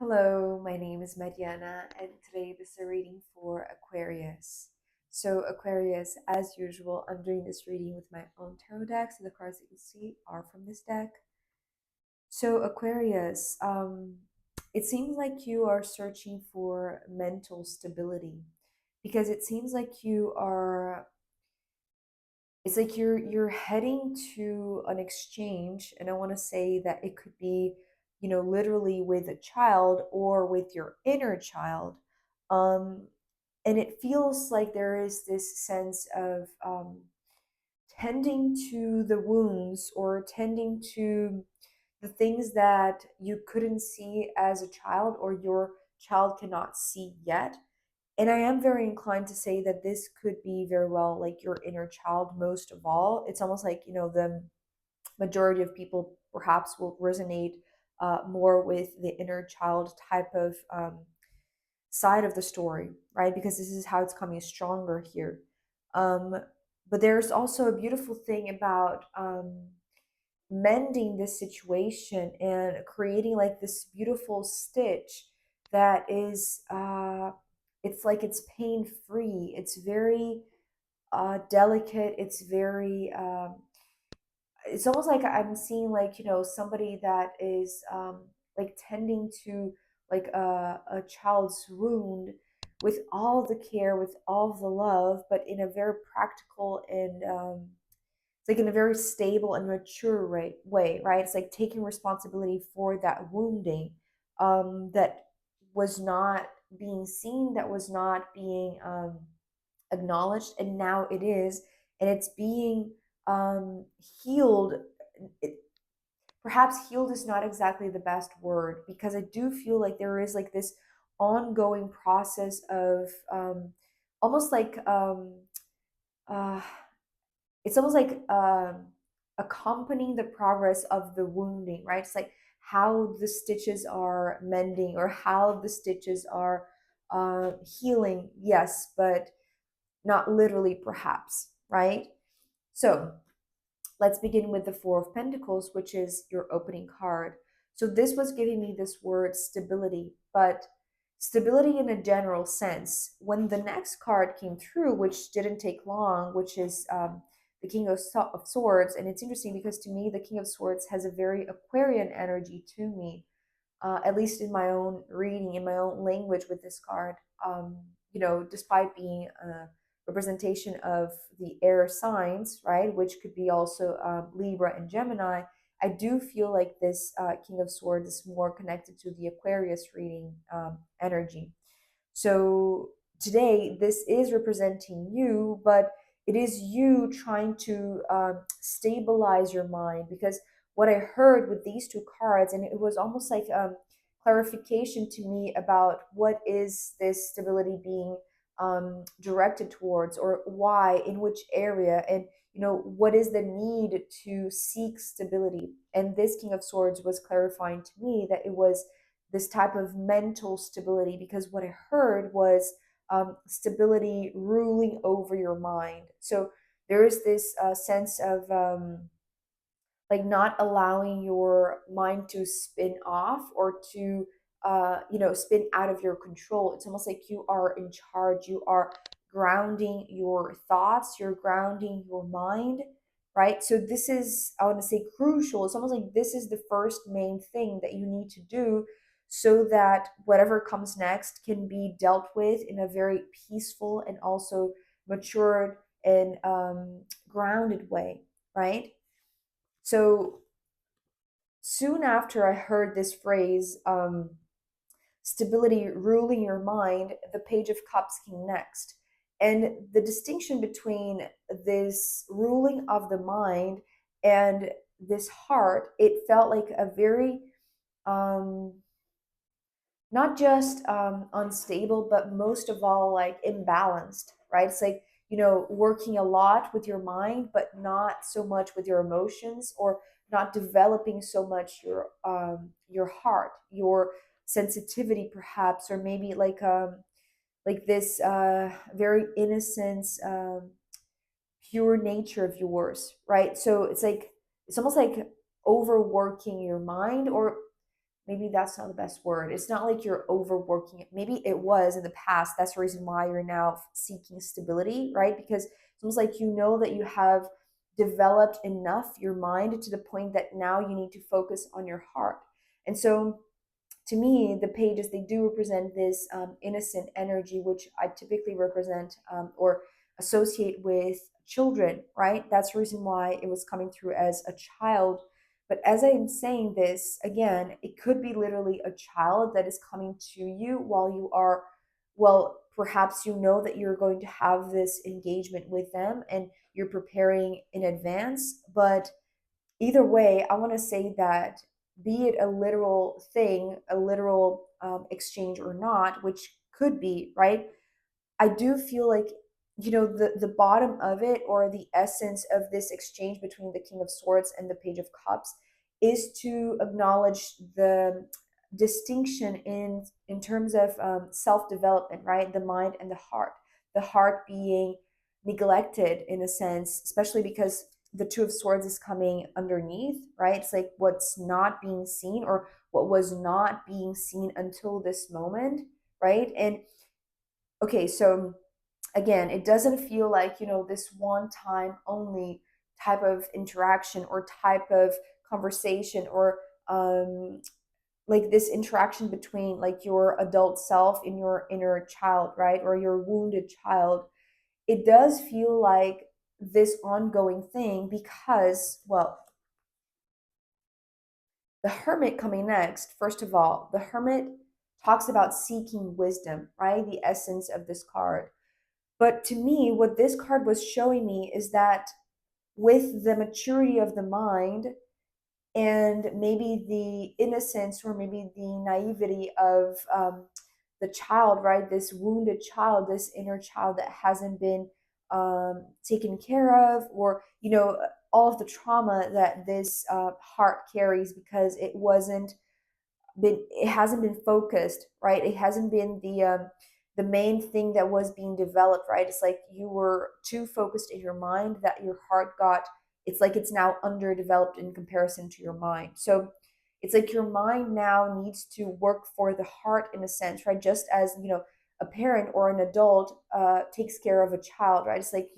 Hello, my name is Mariana, and today this is a reading for Aquarius. So, Aquarius, as usual, I'm doing this reading with my own tarot deck, so the cards that you see are from this deck. So, Aquarius, it seems like you are searching for mental stability because it seems like you are. It's like you're heading to an exchange, and I want to say that it could be, literally with a child or with your inner child. Um, and it feels like there is this sense of tending to the wounds or tending to the things that you couldn't see as a child or your child cannot see yet. And I am very inclined to say that this could be very well like your inner child most of all. It's almost like, the majority of people perhaps will resonate more with the inner child type of side of the story, right? Because this is how it's coming stronger here. Um, but there's also a beautiful thing about mending this situation and creating like this beautiful stitch that is it's like it's pain free, it's very delicate, it's very it's almost like I'm seeing like somebody that is like tending to like a child's wound with all the care, with all the love, but in a very practical and it's like in a very stable and mature way, right? It's like taking responsibility for that wounding that was not being seen, that was not being acknowledged, and now it is, and it's being healed. It, Perhaps healed is not exactly the best word because I do feel like there is like this ongoing process of almost like uh, it's almost like accompanying the progress of the wounding, right? It's like how the stitches are mending or how the stitches are healing, yes, but not literally, perhaps, right? So let's begin with the Four of Pentacles, which is your opening card. So this was giving me this word stability, but stability in a general sense. When the next card came through, which didn't take long, which is the King of Swords, and it's interesting because to me, the King of Swords has a very Aquarian energy to me, at least in my own reading, in my own language with this card. Despite being a representation of the air signs, right, which could be also Libra and Gemini, I do feel like this King of Swords is more connected to the Aquarius reading energy. So today, this is representing you, but it is you trying to stabilize your mind because what I heard with these two cards, and it was almost like clarification to me about what is this stability being directed towards, or why, in which area, and what is the need to seek stability. And this King of Swords was clarifying to me that it was this type of mental stability because what I heard was stability ruling over your mind. So there is this sense of like not allowing your mind to spin off or to spin out of your control. It's almost like you are in charge, you are grounding your thoughts, you're grounding your mind, right? So this is, I want to say, crucial. It's almost like this is the first main thing that you need to do so that whatever comes next can be dealt with in a very peaceful and also matured and grounded way, right? So soon after I heard this phrase, stability ruling your mind, the Page of Cups came next. And the distinction between this ruling of the mind and this heart, it felt like a very, um, not just unstable, but most of all, like imbalanced, right? It's like, working a lot with your mind, but not so much with your emotions, or not developing so much your heart, your sensitivity, perhaps, or maybe like this very innocent, pure nature of yours, right? So it's like it's almost like overworking your mind, or maybe that's not the best word. It's not like you're overworking it. Maybe it was in the past. That's the reason why you're now seeking stability, right? Because it's almost like you know that you have developed enough your mind to the point that now you need to focus on your heart. And so to me, the pages, they do represent this innocent energy, which I typically represent or associate with children, right? That's the reason why it was coming through as a child. But as I am saying this, again, it could be literally a child that is coming to you while you are, well, perhaps you know that you're going to have this engagement with them and you're preparing in advance. But either way, I want to say that be it a literal thing, a literal exchange or not, which could be, right? I do feel like, the bottom of it, or the essence of this exchange between the King of Swords and the Page of Cups, is to acknowledge the distinction in terms of self development, right? The mind and the heart. The heart being neglected in a sense, especially because the Two of Swords is coming underneath, right? It's like what's not being seen, or what was not being seen until this moment, right? And okay, so again, it doesn't feel like, this one time only type of interaction or type of conversation, or like this interaction between like your adult self and your inner child, right? Or your wounded child. It does feel like this ongoing thing because, well, the Hermit coming next, first of all, the Hermit talks about seeking wisdom, right? The essence of this card. But to me, what this card was showing me is that with the maturity of the mind and maybe the innocence, or maybe the naivety of the child, right? This wounded child, this inner child that hasn't been taken care of, or, all of the trauma that this heart carries because it hasn't been focused, right? It hasn't been the main thing that was being developed, right? It's like you were too focused in your mind that your heart got, it's like it's now underdeveloped in comparison to your mind. So it's like your mind now needs to work for the heart in a sense, right? Just as, a parent or an adult takes care of a child, right? It's like,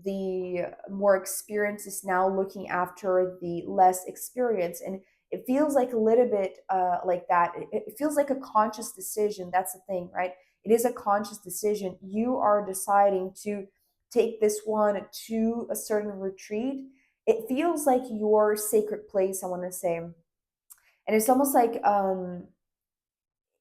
the more experienced is now looking after the less experienced. And it feels like a little bit like that. It feels like a conscious decision. That's the thing, right? It is a conscious decision. You are deciding to take this one to a certain retreat. It feels like your sacred place, I want to say. And it's almost like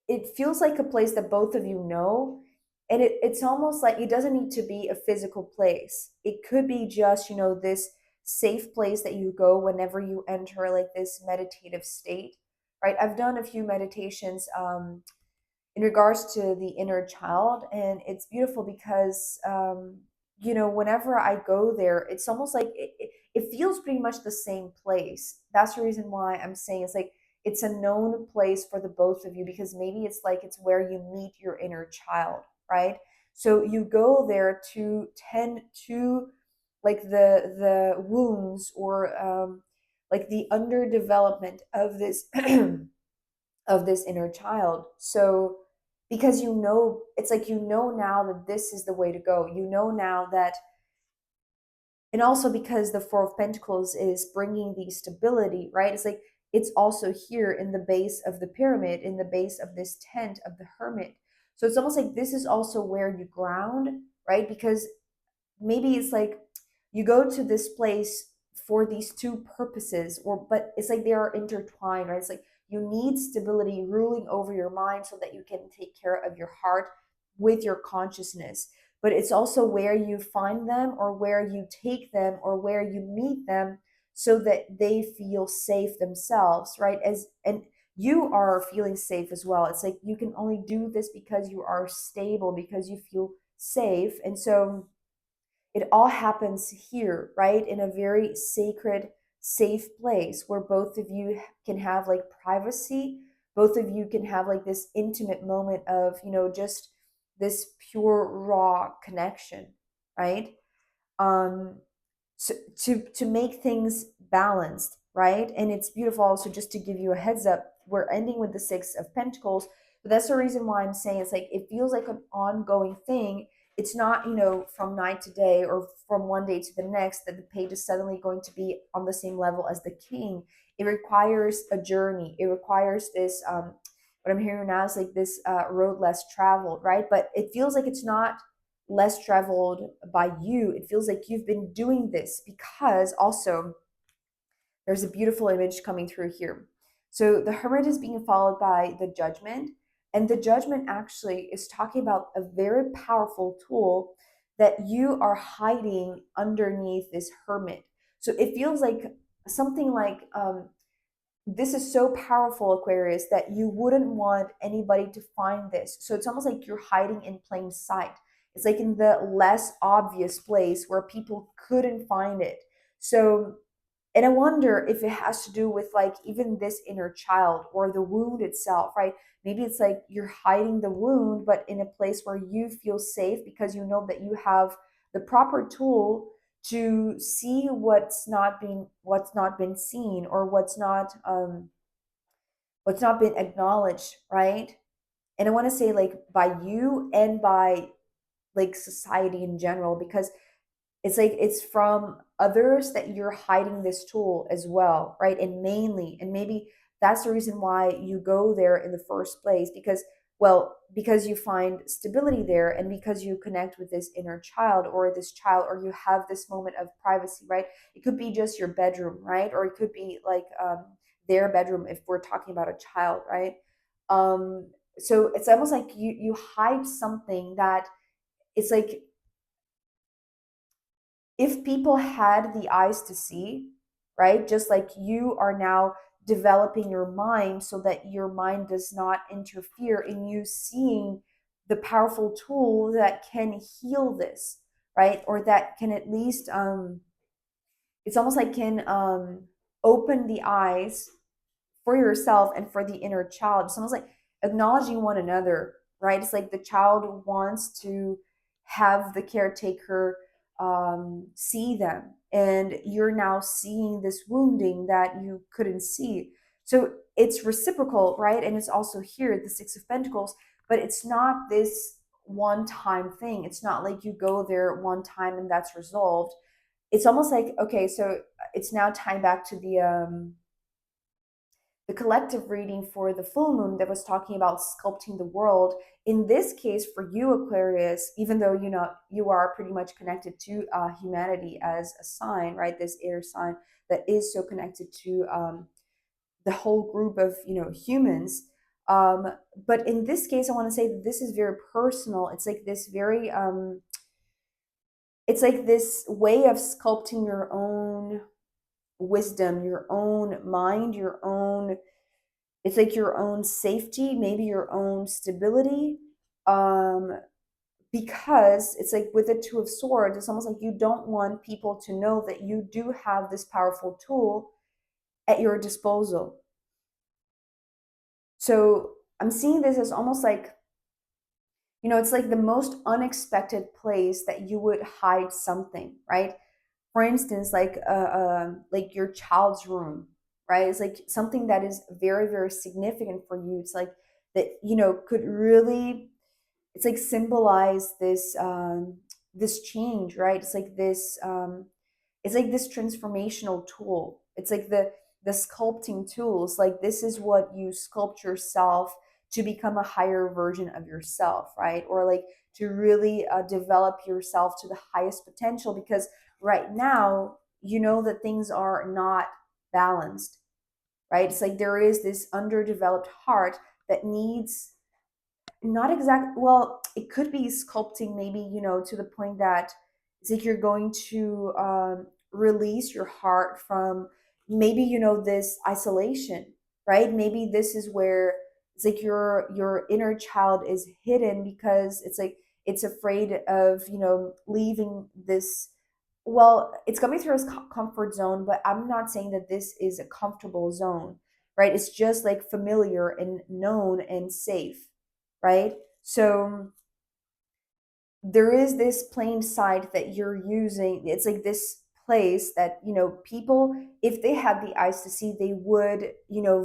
it feels like a place that both of you know. And it's almost like it doesn't need to be a physical place. It could be just, this safe place that you go whenever you enter like this meditative state, right? I've done a few meditations in regards to the inner child, and it's beautiful because whenever I go there, it's almost like it feels pretty much the same place. That's the reason why I'm saying it's like it's a known place for the both of you, because maybe it's like it's where you meet your inner child, right? So you go there to tend to like the wounds, or like the underdevelopment of this of this inner child. So because it's like now that this is the way to go. Now that, and also because the Four of Pentacles is bringing the stability, right? It's like it's also here in the base of the pyramid, in the base of this tent of the Hermit. So it's almost like this is also where you ground, right? Because maybe it's like you go to this place for these two purposes, or but it's like they are intertwined, right? It's like you need stability ruling over your mind so that you can take care of your heart with your consciousness. But it's also where you find them, or where you take them, or where you meet them, so that they feel safe themselves, right? As and you are feeling safe as well. It's like you can only do this because you are stable, because you feel safe. And so it all happens here, right? In a very sacred, safe place where both of you can have like privacy. Both of you can have like this intimate moment of, just this pure, raw connection, right? Um, so to make things balanced, right? And it's beautiful also, just to give you a heads up, we're ending with the Six of Pentacles. But that's the reason why I'm saying it's like it feels like an ongoing thing. It's not, from night to day or from one day to the next that the page is suddenly going to be on the same level as the king. It requires a journey. It requires this, what I'm hearing now is like this road less traveled, right? But it feels like it's not less traveled by you. It feels like you've been doing this because also there's a beautiful image coming through here. So the Hermit is being followed by the Judgment, and the Judgment actually is talking about a very powerful tool that you are hiding underneath this Hermit. So it feels like something like, this is so powerful, Aquarius, that you wouldn't want anybody to find this. So it's almost like you're hiding in plain sight. It's like in the less obvious place where people couldn't find it. So, and I wonder if it has to do with like even this inner child or the wound itself, right? Maybe it's like you're hiding the wound, but in a place where you feel safe because you know that you have the proper tool to see what's not been seen, or what's not been acknowledged, right? And I want to say like by you and by like society in general, because it's like it's from others that you're hiding this tool as well, right? And mainly, and maybe that's the reason why you go there in the first place, because, well, because you find stability there, and because you connect with this inner child or this child, or you have this moment of privacy, right? It could be just your bedroom, right? Or it could be like their bedroom if we're talking about a child, right? So it's almost like you hide something that it's like if people had the eyes to see, right? Just like you are now developing your mind so that your mind does not interfere in you seeing the powerful tool that can heal this, right? Or that can at least it's almost like can open the eyes for yourself and for the inner child. It's almost like acknowledging one another, right? It's like the child wants to have the caretaker see them, and you're now seeing this wounding that you couldn't see. So it's reciprocal, right? And it's also here, the Six of Pentacles, but it's not this one time thing. It's not like you go there one time and that's resolved. It's almost like, okay, so it's now tying back to the collective reading for the full moon that was talking about sculpting the world. In this case, for you, Aquarius, even though you are pretty much connected to humanity as a sign, right? This air sign that is so connected to the whole group of humans. But in this case, I want to say that this is very personal. It's like this very it's like this way of sculpting your own wisdom, your own mind, your own, it's like your own safety, maybe your own stability. Um, because it's like with the Two of Swords, it's almost like you don't want people to know that you do have this powerful tool at your disposal. So I'm seeing this as almost like, it's like the most unexpected place that you would hide something, right? For instance, like your child's room, right? It's like something that is very, very significant for you. It's like that, could really, it's like symbolize this change, right? It's like this transformational tool. It's like the sculpting tools. Like this is what you sculpt yourself to become a higher version of yourself, right? Or like to really develop yourself to the highest potential, because right now you know that things are not balanced, right? It's like there is this underdeveloped heart that needs, not exact, well, it could be sculpting, maybe, to the point that it's like you're going to release your heart from maybe, this isolation, right? Maybe this is where it's like your inner child is hidden because it's like it's afraid of leaving this, well, it's coming through as comfort zone, but I'm not saying that this is a comfortable zone, right? It's just like familiar and known and safe, right? So there is this plain sight that you're using. It's like this place that, people, if they had the eyes to see, they would,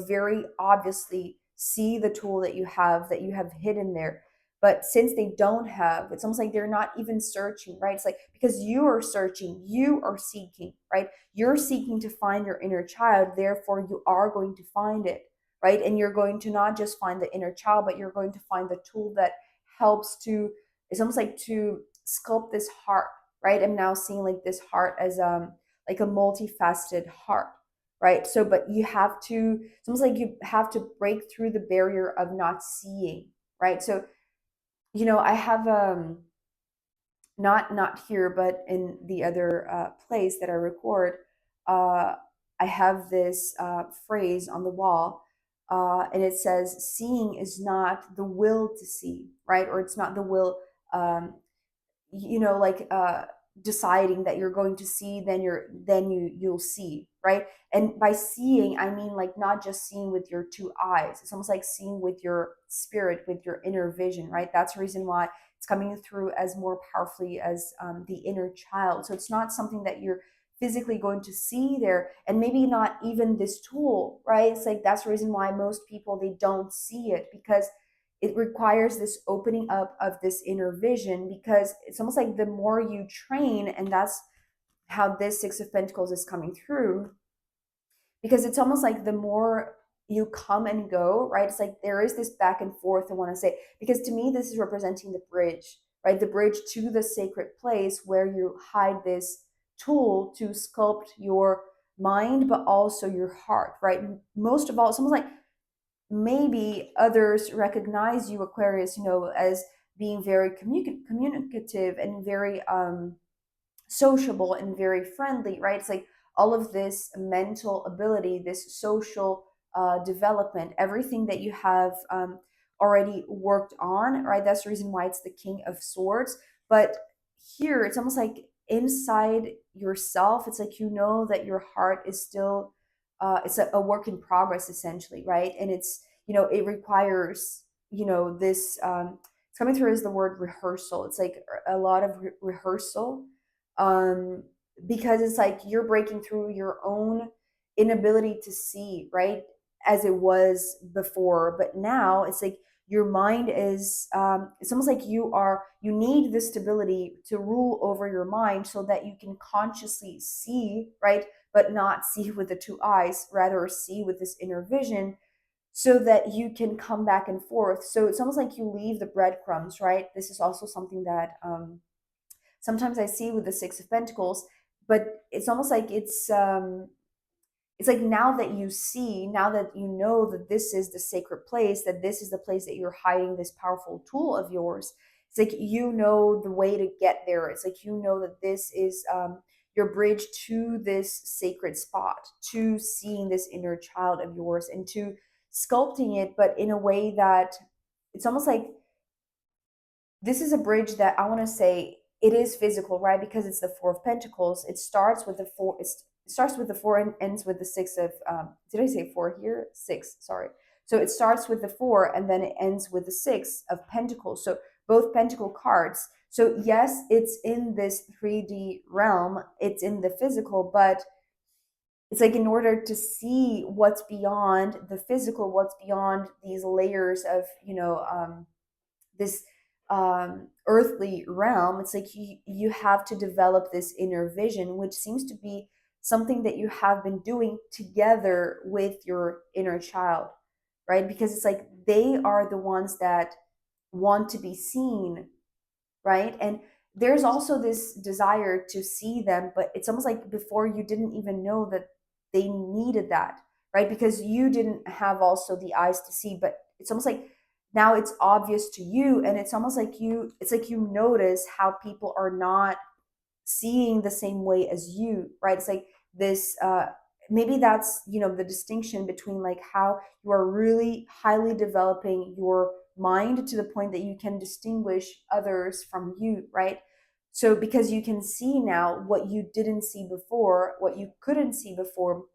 very obviously see the tool that you have hidden there. But since they don't have, it's almost like they're not even searching, right? It's like, because you are searching, you are seeking, right? You're seeking to find your inner child, therefore you are going to find it, right? And you're going to not just find the inner child, but you're going to find the tool that helps to, it's almost like to sculpt this heart, right? I'm now seeing like this heart as like a multifaceted heart, right? So but you have to, it's almost like you have to break through the barrier of not seeing, right? So I have not here, but in the other place that I record, uh, I have this phrase on the wall, and it says, "Seeing is not the will to see, right? Or it's not the will, um, like deciding that you're going to see, then you'll see, right? And by seeing, I mean like not just seeing with your two eyes. It's almost like seeing with your spirit, with your inner vision, right? That's the reason why it's coming through as more powerfully as the inner child. So it's not something that you're physically going to see there, and maybe not even this tool, right? It's like that's the reason why most people, they don't see it, because it requires this opening up of this inner vision, because it's almost like the more you train, and that's how this Six of Pentacles is coming through, because it's almost like the more you come and go, right? It's like there is this back and forth, I want to say, because to me this is representing the bridge, right? The bridge to the sacred place where you hide this tool to sculpt your mind, but also your heart, right? Most of all, it's almost like maybe others recognize you, Aquarius, as being very communicative and very sociable and very friendly, right? It's like all of this mental ability, this social development, everything that you have already worked on, right? That's the reason why it's the King of Swords. But here, it's almost like inside yourself, it's like that your heart is still, it's a work in progress, essentially, right? And it's, it requires, this, it's coming through as the word rehearsal. It's like a lot of rehearsal, um because it's like you're breaking through your own inability to see, right, as it was before. But now it's like your mind is, it's almost like you need the stability to rule over your mind, so that you can consciously see, right, but not see with the two eyes, rather see with this inner vision, so that you can come back and forth. So it's almost like you leave the breadcrumbs, right? This is also something that sometimes I see with the Six of Pentacles, but it's almost like it's like now that you see, now that you know that this is the sacred place, that this is the place that you're hiding this powerful tool of yours. It's like the way to get there. It's like that this is your bridge to this sacred spot, to seeing this inner child of yours, and to sculpting it, but in a way that it's almost like this is a bridge that I want to say it is physical, right? Because it's the Four of Pentacles. It starts with the four. It starts with the four and ends with the six of. Did I say four here? Six. Sorry. So it starts with the four and then it ends with the six of Pentacles. So both Pentacle cards. So yes, it's in this 3D realm. It's in the physical, but it's like in order to see what's beyond the physical, what's beyond these layers of this earthly realm, it's like you have to develop this inner vision, which seems to be something that you have been doing together with your inner child, right? Because it's like they are the ones that want to be seen, right? And there's also this desire to see them, but it's almost like before you didn't even know that they needed that, right? Because you didn't have also the eyes to see, but it's almost like now it's obvious to you, and it's almost like it's like you notice how people are not seeing the same way as you, right? It's like this, maybe that's, the distinction between like how you are really highly developing your mind to the point that you can distinguish others from you, right? So because you can see now what you didn't see before, what you couldn't see before,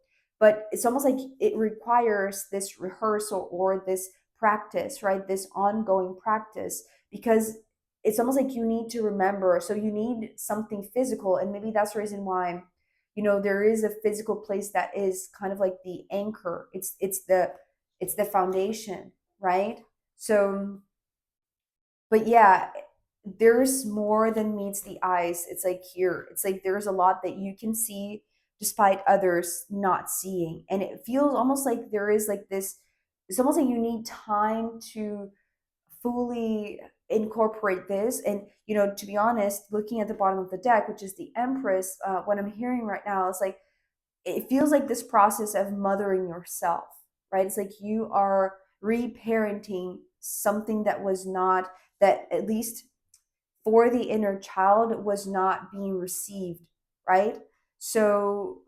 but it's almost like it requires this rehearsal or this practice, right? This ongoing practice, because it's almost like you need to remember. So you need something physical, and maybe that's the reason why you know, there is a physical place that is kind of like the anchor. It's the foundation, right? So, but yeah, there's more than meets the eyes. It's like here, it's like there's a lot that you can see despite others not seeing. And it feels almost like there is like this, it's almost like you need time to fully incorporate this. And, you know, to be honest, looking at the bottom of the deck, which is the Empress, what I'm hearing right now is like, it feels like this process of mothering yourself, right? It's like you are reparenting something that was not, that at least for the inner child was not being received, right? So,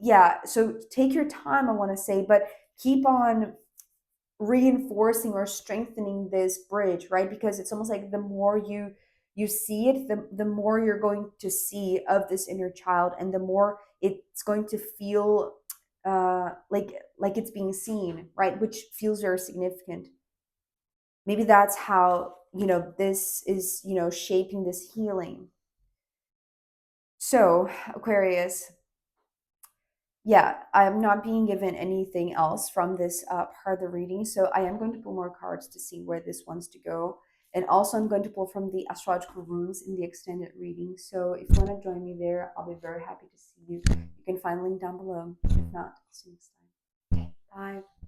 yeah, so take your time, I want to say, but keep on reinforcing or strengthening this bridge, right? Because it's almost like the more you see it, the more you're going to see of this inner child, and the more it's going to feel like it's being seen, right? Which feels very significant. Maybe that's how, you know, this is, you know, shaping this healing. So, Aquarius, yeah, I'm not being given anything else from this part of the reading. So I am going to pull more cards to see where this wants to go. And also I'm going to pull from the astrological runes in the extended reading. So if you want to join me there, I'll be very happy to see you. You can find the link down below. If not, I'll see you next time. Bye.